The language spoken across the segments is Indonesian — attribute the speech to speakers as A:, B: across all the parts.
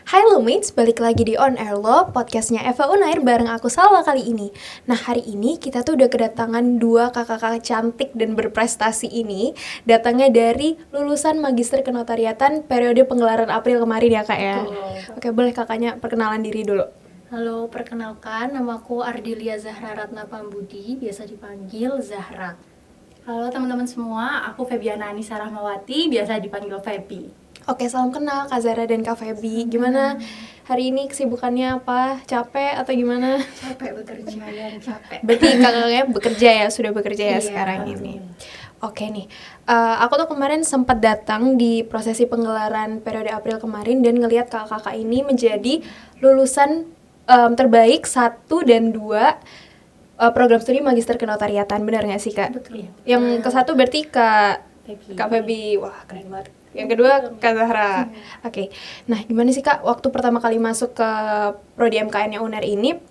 A: Hai Lumates, balik lagi di On Air Lo, podcastnya Eva Unair bareng aku Salwa kali ini. Nah hari ini kita tuh udah kedatangan dua kakak-kakak cantik dan berprestasi ini. Datangnya dari lulusan Magister Kenotariatan periode penggelaran April kemarin ya kak ya. Oke, boleh kakaknya perkenalan diri dulu.
B: Halo, perkenalkan, namaku Ardilia Zahra Ratna Pambudi, biasa dipanggil Zahra. Halo teman-teman semua, aku Febiana Anissa Rahmawati, biasa dipanggil Febi.
A: Oke, salam kenal Kak Zara dan Kak Feby. Gimana hari ini kesibukannya apa? Capek atau gimana?
B: Capek bekerja ya, capek.
A: Berarti kakaknya bekerja ya, sudah bekerja ya
B: Iya,
A: sekarang
B: betul.
A: ini. Oke nih, aku tuh kemarin sempat datang di prosesi penggelaran periode April kemarin dan ngelihat kakak-kakak ini menjadi lulusan terbaik 1 dan 2 program studi Magister Kenotariatan, benar nggak sih kak?
B: Betul.
A: Yang ke satu berarti
B: Febi.
A: Kak Feby, wah keren banget. Yang kedua Kak Zahra. Oke, nah gimana sih kak waktu pertama kali masuk ke prodi MKN-nya UNER ini,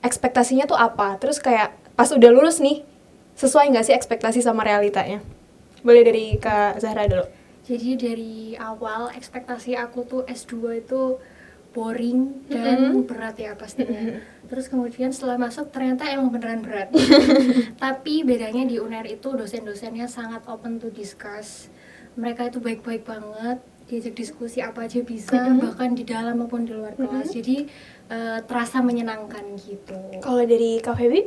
A: ekspektasinya tuh apa? Terus kayak pas udah lulus nih, sesuai nggak sih ekspektasi sama realitanya? Boleh dari Kak Zahra dulu.
B: Jadi dari awal ekspektasi aku tuh S2 itu boring dan berat ya pastinya. Terus kemudian setelah masuk ternyata emang beneran berat. Tapi bedanya di UNER itu dosen-dosennya sangat open to discuss. Mereka itu baik-baik banget, diajak diskusi apa aja bisa, bahkan di dalam maupun di luar kelas. Jadi terasa menyenangkan gitu.
A: Kalau dari Kak Feby?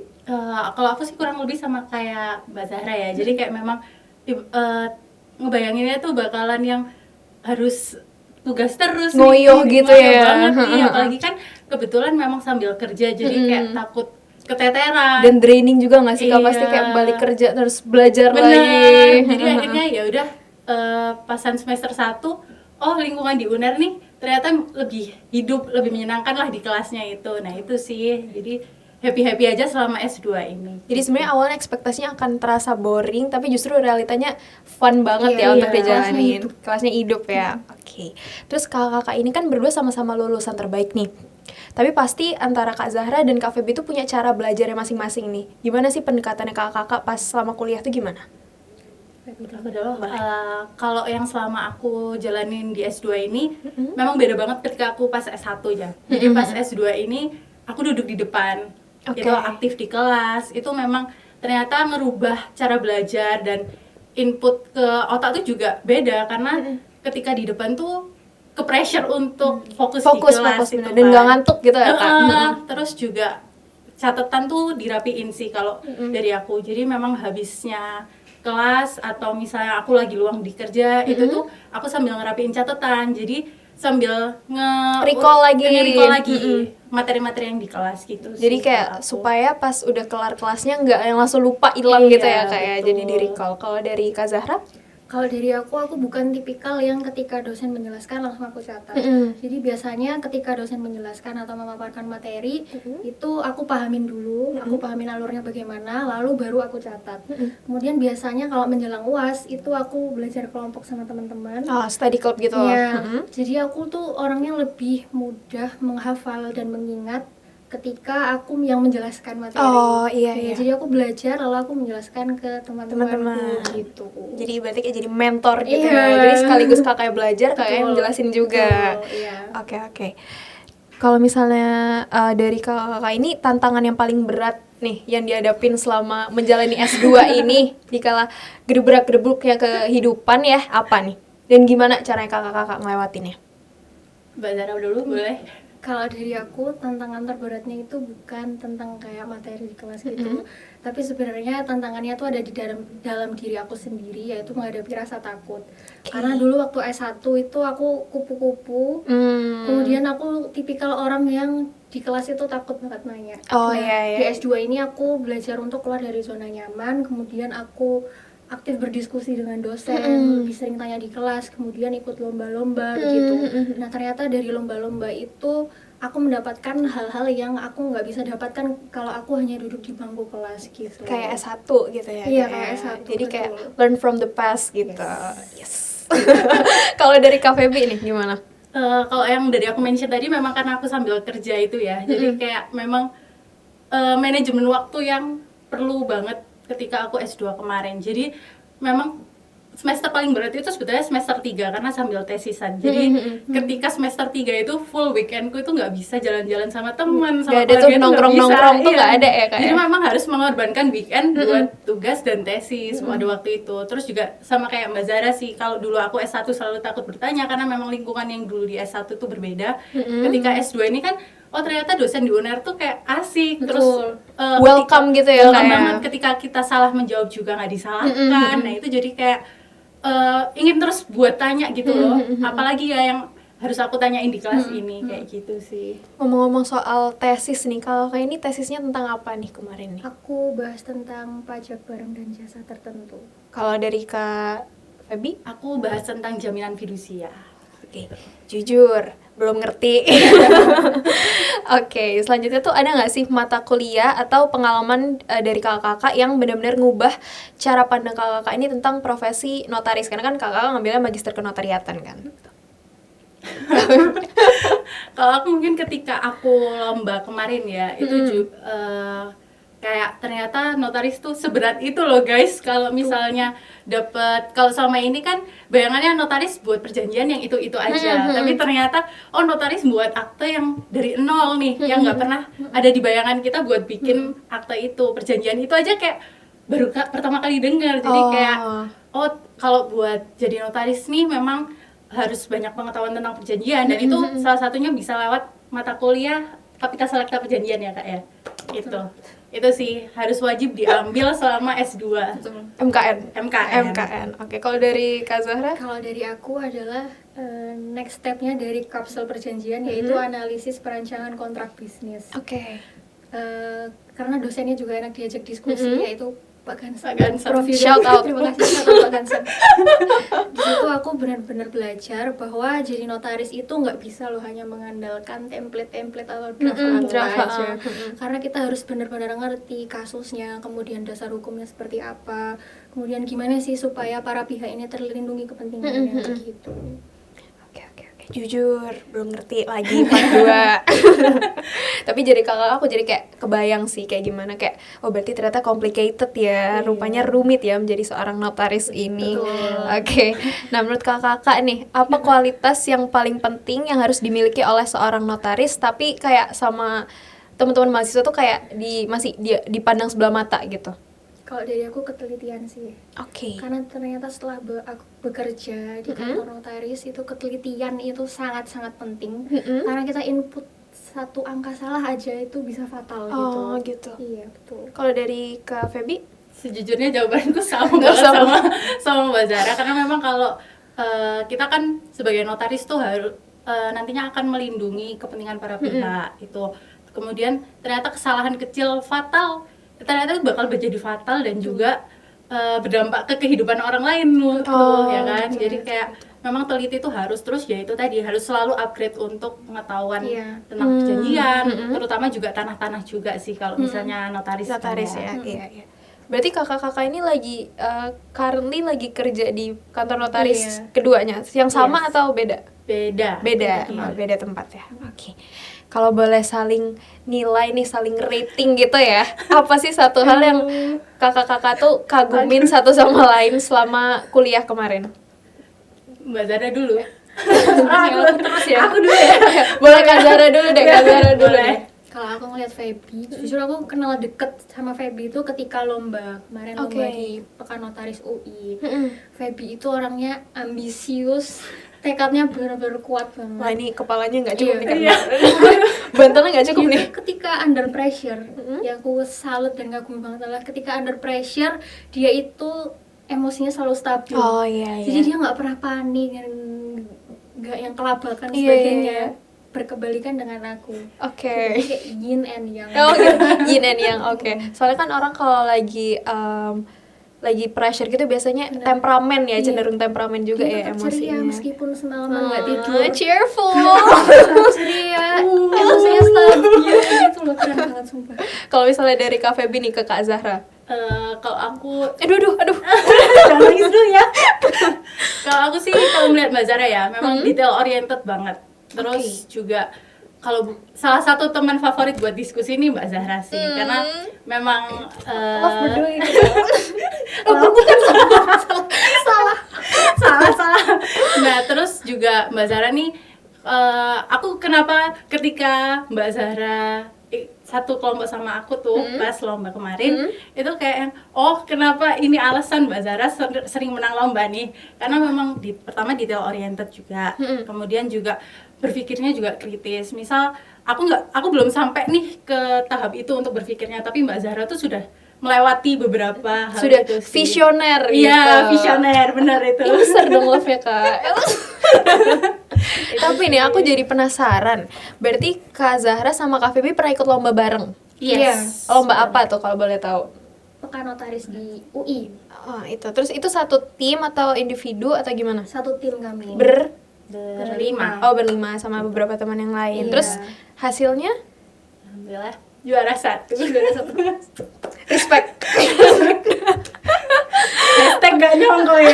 C: Kalau aku sih kurang lebih sama kayak Mbak Zahra ya. Jadi kayak memang ngebayanginnya tuh bakalan yang harus tugas terus
A: Ngoyoh
C: nih,
A: gitu
C: ngoyo
A: ya.
C: banget nih. Apalagi kan kebetulan memang sambil kerja, jadi kayak takut keteteran.
A: Dan draining juga nggak sih kak?
C: Iya.
A: Pasti kayak balik kerja terus belajar
C: Bener.
A: lagi.
C: Jadi akhirnya ya udah pasan semester 1, lingkungan di UNER nih ternyata lebih hidup, lebih menyenangkan lah di kelasnya itu. Nah itu sih, jadi happy aja selama S2 ini.
A: Jadi sebenarnya awalnya ekspektasinya akan terasa boring, tapi justru realitanya fun banget ya
B: Iya,
A: untuk
B: iya,
A: dijalanin. Kelasnya hidup ya. Oke. Terus kakak-kakak ini kan berdua sama-sama lulusan terbaik nih. Tapi pasti antara Kak Zahra dan Kak Feby itu punya cara belajarnya masing-masing nih. Gimana sih pendekatannya kakak-kakak pas selama kuliah tuh gimana?
C: Aku dulu, kalau yang selama aku jalanin di S2 ini memang beda banget ketika aku pas S1 ya. Jadi pas S2 ini aku duduk di depan,
A: Oke.
C: itu aktif di kelas, itu memang ternyata ngerubah cara belajar dan input ke otak tuh juga beda karena ketika di depan tuh ke pressure untuk fokus di kelas itu
A: bener. Dan nggak ngantuk gitu ya kak?
C: Terus juga catatan tuh dirapiin sih kalau dari aku. Jadi memang habisnya kelas atau misalnya aku lagi luang di kerja itu tuh aku sambil ngerapiin catatan. Jadi sambil
A: Recall lagi.
C: Materi-materi yang di kelas gitu.
A: Jadi
C: sih
A: kayak
C: kalau aku.
A: supaya pas udah kelar kelasnya nggak yang langsung lupa hilang
C: Iya,
A: gitu ya kak ya.
C: betul.
A: Jadi di recall. Kalau dari Kak Zahra?
B: Kalau dari aku bukan tipikal yang ketika dosen menjelaskan langsung aku catat. Jadi biasanya ketika dosen menjelaskan atau memaparkan materi, itu aku pahamin dulu, aku pahamin alurnya bagaimana, lalu baru aku catat. Kemudian biasanya kalau menjelang UAS, itu aku belajar kelompok sama teman-teman.
A: Oh, study club gitu.
B: Iya, jadi aku tuh orangnya lebih mudah menghafal dan mengingat ketika aku yang menjelaskan materi.
A: Oh, iya.
B: Jadi aku belajar lalu aku menjelaskan ke teman-temanku gitu.
A: Jadi berarti kayak jadi mentor gitu
B: Iya.
A: ya. Jadi sekaligus kakaknya belajar, kakaknya
B: Betul,
A: menjelasin juga.
B: betul, iya.
A: Oke. Kalau misalnya dari kakak ini tantangan yang paling berat nih yang dihadapin selama menjalani S2 ini dikala gedebrak-gedebuknya kehidupan ya apa nih? Dan gimana caranya kakak-kakak ngelewatinnya?
C: Mbak Zara dulu boleh.
B: Kalau dari aku tantangan terberatnya itu bukan tentang kayak materi di kelas gitu, tapi sebenarnya tantangannya tuh ada di dalam diri aku sendiri, yaitu menghadapi rasa takut. Karena dulu waktu S1 itu aku kupu-kupu, kemudian aku tipikal orang yang di kelas itu takut banget nanya.
A: Oh, iya.
B: Di S2 ini aku belajar untuk keluar dari zona nyaman, kemudian aku aktif berdiskusi dengan dosen, lebih sering tanya di kelas, kemudian ikut lomba-lomba begitu. Nah ternyata dari lomba-lomba itu aku mendapatkan hal-hal yang aku nggak bisa dapatkan kalau aku hanya duduk di bangku kelas gitu.
A: Kayak S1 gitu ya?
B: Iya, kayak S1,
A: Jadi
B: betul.
A: kayak learn from the past gitu. Yes. Kalau dari Kak Feby nih gimana?
C: Kalau yang dari aku mention tadi memang karena aku sambil kerja itu ya. Jadi kayak memang manajemen waktu yang perlu banget ketika aku S2 kemarin. Jadi memang semester paling berat itu sebetulnya semester 3 karena sambil tesisan. Jadi ketika semester 3 itu full weekendku itu nggak bisa jalan-jalan sama teman, sama
A: Nggak ada tuh
C: keluarga itu nggak
A: nongkrong-nongkrong
C: bisa.
A: tuh
C: Iya.
A: nggak ada ya, Kak,
C: Jadi
A: ya?
C: memang harus mengorbankan weekend buat tugas dan tesis pada waktu itu. Terus juga sama kayak Mbak Zara sih, kalau dulu aku S1 selalu takut bertanya karena memang lingkungan yang dulu di S1 tuh berbeda. Ketika S2 ini kan ternyata dosen di UNER tuh kayak asik, terus
A: Welcome gitu ya,
C: welcome
A: kayak.
C: banget. Ketika kita salah menjawab juga nggak disalahkan. Nah itu jadi kayak ingin terus buat tanya gitu loh, apalagi ya yang harus aku tanyain di kelas ini, kayak gitu sih.
A: Ngomong-ngomong soal tesis nih, kalau kayak ini tesisnya tentang apa nih kemarin nih?
B: Aku bahas tentang pajak barang dan jasa tertentu.
A: Kalau dari Kak Feby?
C: Aku bahas tentang jaminan fidusia.
A: Oke, jujur belum ngerti. Oke, selanjutnya tuh ada nggak sih mata kuliah atau pengalaman dari kakak-kakak yang benar-benar ngubah cara pandang kakak-kakak ini tentang profesi notaris? Karena kan kakak ngambilnya magister kenotariatan kan.
C: Kalau aku mungkin ketika aku lomba kemarin ya, itu kayak ternyata notaris tuh seberat itu loh guys. Kalau misalnya dapat, kalau selama ini kan bayangannya notaris buat perjanjian yang itu aja, tapi ternyata notaris buat akte yang dari nol nih, yang nggak pernah ada di bayangan kita buat bikin akte itu, perjanjian itu aja kayak baru pertama kali dengar. Jadi kayak kalau buat jadi notaris nih memang harus banyak pengetahuan tentang perjanjian, dan itu salah satunya bisa lewat mata kuliah Kapita Selekta Perjanjian ya Kak ya. Gitu. Itu sih harus wajib diambil selama S2.
A: MKN. Oke, kalau dari Kak Zahra?
B: Kalau dari aku adalah next stepnya dari kapsul perjanjian, yaitu analisis perancangan kontrak bisnis.
A: Oke.
B: Karena dosennya juga enak diajak diskusi, yaitu Pak Gansan.
C: Prof.
A: Shout out.
B: Terima kasih shout out Pak Gansan. Di situ aku benar-benar belajar bahwa jadi notaris itu nggak bisa loh hanya mengandalkan template atau draft aja. Karena kita harus benar-benar ngerti kasusnya, kemudian dasar hukumnya seperti apa, kemudian gimana sih supaya para pihak ini terlindungi kepentingannya gitu.
A: Oke. Jujur belum ngerti lagi part 2. Tapi jadi kakak aku jadi kayak kebayang sih kayak gimana, kayak berarti ternyata complicated ya, rupanya rumit ya menjadi seorang notaris ini. Oke. Nah, menurut kakak nih, apa kualitas yang paling penting yang harus dimiliki oleh seorang notaris tapi kayak sama teman-teman mahasiswa tuh kayak masih dipandang sebelah mata gitu?
B: Kalau dari aku ketelitian sih.
A: Oke.
B: Karena ternyata setelah aku bekerja di kantor notaris, itu ketelitian itu sangat-sangat penting. Karena kita input satu angka salah aja itu bisa fatal gitu.
A: Oh gitu.
B: Iya betul.
A: Kalau dari Kak Feby?
C: Sejujurnya jawabanku sama banget sama Mbak Zara, karena memang kalau kita kan sebagai notaris tuh harus nantinya akan melindungi kepentingan para pihak itu. Kemudian ternyata kesalahan kecil fatal, ternyata itu bakal menjadi fatal dan juga berdampak ke kehidupan orang lain ya kan. Jadi kayak memang teliti itu harus terus, ya itu tadi harus selalu upgrade untuk pengetahuan tentang perjanjian, terutama juga tanah-tanah juga sih kalau misalnya notaris
A: ya. Iya. Berarti kakak-kakak ini lagi currently lagi kerja di kantor notaris keduanya, yang sama atau beda? Beda tempat ya. Oke. Kalau boleh saling nilai nih, saling rating gitu ya, apa sih satu hal yang kakak-kakak tuh kagumin satu sama lain selama kuliah kemarin?
C: Mbak Zara dulu.
A: Aku dulu ya. Boleh Kak Zara dulu deh,
B: Kalau aku ngeliat Feby, jujur aku kenal deket sama Feby itu ketika lomba kemarin, lomba di Pekan Notaris UI. Feby itu orangnya ambisius, tekadnya benar-benar kuat banget.
A: Wah, ini kepalanya nggak cukup nih. Bantalnya nggak cukup nih.
B: Ketika under pressure, yang aku salut dan kagum banget adalah ketika under pressure dia itu emosinya selalu stabil. Jadi dia nggak pernah panik dan nggak yang kelabakan sebagainya. Berkebalikan dengan aku.
A: Oke.
B: Kayak yin and yang.
A: Yin and yang. Oke. Soalnya kan orang kalau lagi pressure gitu biasanya temperamen ya, cenderung temperamen juga ya emosinya.
B: Meskipun semalaman nggak tidur.
A: Cheerful.
B: Ceria. Emosinya stabil gitu loh, keren banget sumpah.
A: Kalau misalnya dari Kak Feby nih ke Kak Zahra.
C: Kalau aku,
A: aduh.
C: jangan nangis dulu ya. Kalau aku sih kalau melihat Mbak Zara ya, memang detail oriented banget. Terus juga kalau salah satu teman favorit buat diskusi ini Mbak Zahra sih, karena memang
B: Love berdua gitu. Bukan salah.
C: juga Mbak Zahra nih, aku kenapa ketika Mbak Zahra satu kelompok sama aku tuh pas lomba kemarin itu kayak yang, oh kenapa ini alasan Mbak Zahra sering menang lomba nih, karena memang pertama detail oriented juga, kemudian juga berpikirnya juga kritis. Misal aku belum sampai nih ke tahap itu untuk berpikirnya, tapi Mbak Zahra tuh sudah melewati beberapa hal
A: Sudah
C: itu sih.
A: visioner gitu.
C: Iya, visioner, benar itu.
A: Illuser dong love-nya Kak. Tapi nih aku jadi penasaran. Berarti Kak Zahra sama Kak Feby pernah ikut lomba bareng?
C: Yes.
A: Lomba apa tuh kalau boleh tahu?
B: Pekan Notaris di UI.
A: Oh, itu. Terus itu satu tim atau individu atau gimana?
B: Satu tim kami.
C: Berlima.
A: Oh, berlima sama beberapa teman yang lain.
B: Iya.
A: Terus hasilnya
C: Alhamdulillah juara satu.
A: respect.
C: Hashtag gak nyongkol ya.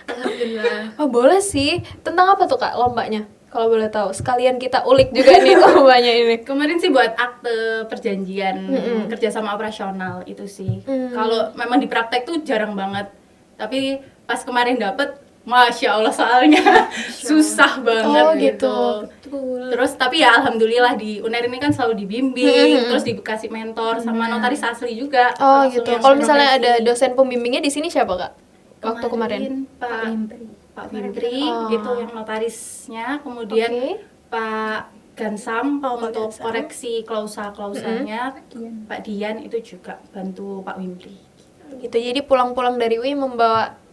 B: Alhamdulillah.
A: Oh, boleh sih. Tentang apa tuh Kak lombanya? Kalau boleh tahu. Sekalian kita ulik juga nih lombanya ini.
C: Kemarin sih buat akte perjanjian kerjasama operasional itu sih. Kalau memang di praktek tuh jarang banget. Tapi pas kemarin dapet, Masya Allah soalnya susah banget
A: Oh,
C: gitu.
B: Betul.
C: Terus tapi ya alhamdulillah di UNER ini kan selalu dibimbing, terus dikasih mentor sama notaris asli juga.
A: Oh,
C: langsung
A: gitu.
C: yang
A: Kalau misalnya ada
C: profesi.
A: dosen pembimbingnya di sini siapa Kak? Waktu kemarin.
C: Pak
B: Wimpri.
C: Pak Wimpri
A: Oh.
C: itu yang notarisnya, kemudian
A: Oke.
C: Pak Gansam untuk
A: Gansam.
C: koreksi klausa-klausanya,
B: Dian.
C: Pak Dian itu juga bantu Pak Wimpri.
A: Gitu. Jadi pulang-pulang dari UI membawa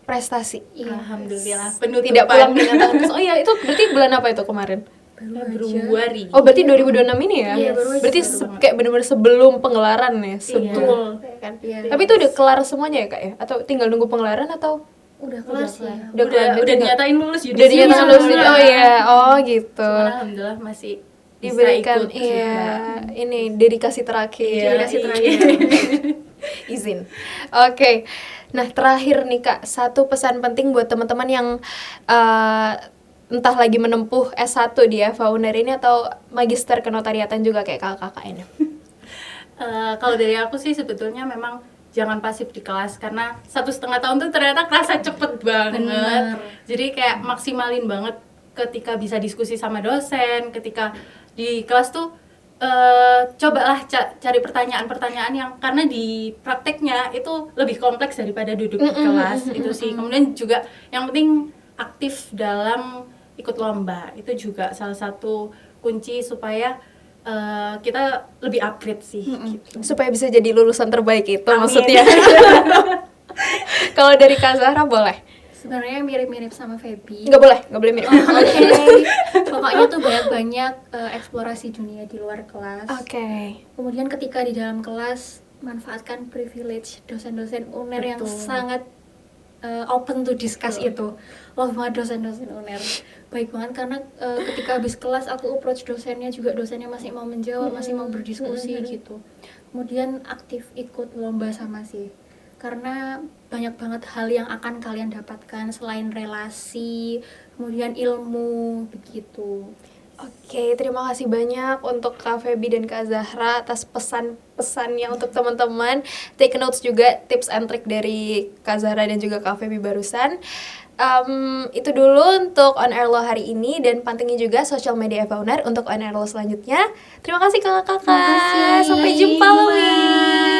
A: prestasi.
B: Iya.
C: Alhamdulillah penutupan.
A: Tidak pulang dengan tangan kosong. Oh iya, itu berarti bulan apa itu kemarin?
C: Februari.
A: Oh, berarti 2026 ini ya?
B: Iya, baru aja.
A: Berarti
C: Baru banget.
A: kayak benar-benar sebelum penggelaran ya?
C: Betul.
A: Kan?
B: Iya.
A: Tapi itu udah kelar semuanya ya Kak ya? Atau tinggal nunggu penggelaran atau?
B: Udah kelar sih ya.
A: Udah kelar,
C: Udah
A: tinggal-
C: dinyatain lulus
A: Udah dinyatakan lulus. Oh iya, oh gitu.
C: Cuman alhamdulillah masih bisa
A: Diberikan
C: ikut
A: iya,
C: juga.
A: ini dedikasi terakhir.
C: Dedikasi terakhir.
A: Izin. Oke. Nah, terakhir nih Kak, satu pesan penting buat teman-teman yang entah lagi menempuh S1 di FH UNER ini atau magister kenotariatan juga kayak kakak-kakak ini.
C: Kalau dari aku sih sebetulnya memang jangan pasif di kelas, karena 1,5 tahun tuh ternyata kerasa cepet banget.
B: Bener.
C: Jadi kayak maksimalin banget ketika bisa diskusi sama dosen, ketika di kelas tuh cobalah cari pertanyaan-pertanyaan yang, karena di prakteknya itu lebih kompleks daripada duduk di kelas itu sih. Kemudian juga yang penting aktif dalam ikut lomba, itu juga salah satu kunci supaya kita lebih upgrade sih gitu.
A: Supaya bisa jadi lulusan terbaik itu
C: Amin.
A: maksudnya. Kalau dari Kak Zahra boleh?
B: Sebenarnya mirip-mirip sama Feby.
A: Nggak boleh mirip.
B: Oke. Pokoknya tuh banyak-banyak eksplorasi dunia di luar kelas.
A: Oke.
B: Kemudian ketika di dalam kelas manfaatkan privilege dosen-dosen UNER yang
C: Betul.
B: sangat open to discuss itu. Love banget dosen-dosen UNER. Baik banget karena ketika habis kelas aku approach dosennya juga, dosennya masih mau menjawab, masih mau berdiskusi gitu. Kemudian aktif ikut lomba sama sih. Karena banyak banget hal yang akan kalian dapatkan selain relasi, kemudian ilmu begitu.
A: Oke, terima kasih banyak untuk Kak Feby dan Kak Zahra atas pesan-pesannya untuk teman-teman. Take notes juga tips and trick dari Kak Zahra dan juga Kak Feby barusan. Itu dulu untuk On Air Law hari ini, dan pantengin juga sosial media FH UNER untuk On Air Law selanjutnya. Terima kasih kakak-kakak.
B: Terima kasih.
A: Sampai jumpa, Louis.